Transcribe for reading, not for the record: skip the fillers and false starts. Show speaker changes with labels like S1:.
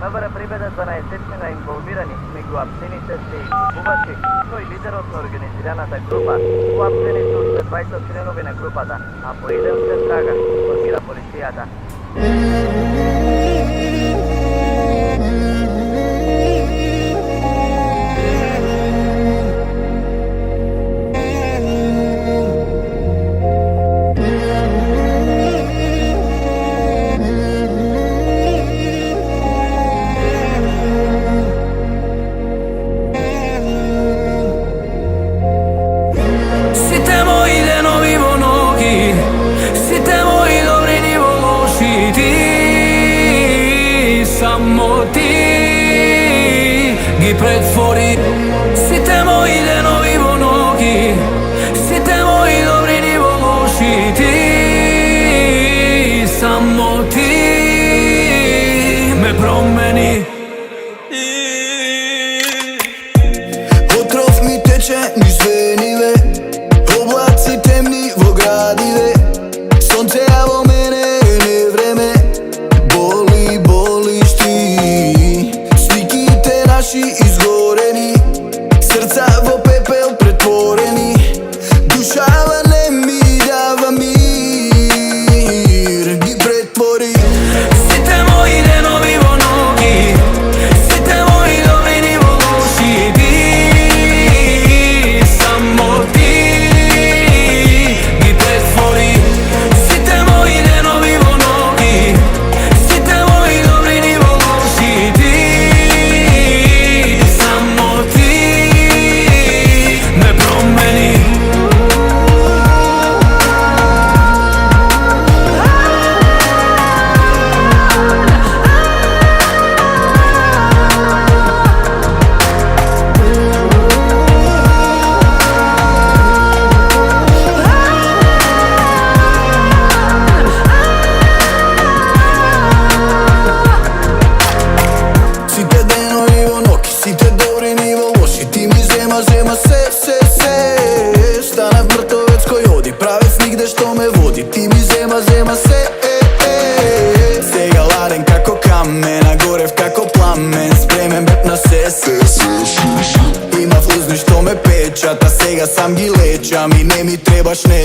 S1: МВР приведе 12 инволвирани, меѓу апсените се и купувачи, кој лидерот на организираната група. Уапсени се уште 20 членови на групата, а по еден се трага, информира полицијата.
S2: Samo ti gi pretvori. Site moji denovi vonogi, site moji dobri ni loši. Ti, samo ti me promeni.
S3: Otrov mi teče niz venive, oblaci temni во gradivе. Сонце во мене не време, болиш ти. Сликите наши изгорени, срца во пепел претворени. Душава не ми дава мир, ги претвори.
S2: Сите мои денови во ноги, сите мои добри ни во лоши. Ти, само ти ги претвори. Сите мои денови во ноги, сите мои добри ни во лоши. Ти, само ти ме промени.
S3: Сите денови во ноки, сите добри ни во лоши. Ти ми зема се. Станав мртовец кој оди, правев нигде што ме води. Ти ми зема се. Сега ладен како камен, а горев како пламен. Спремен бев на се. Има флузни што ме печат, а сега сам ги лечам и не ми требаш, не.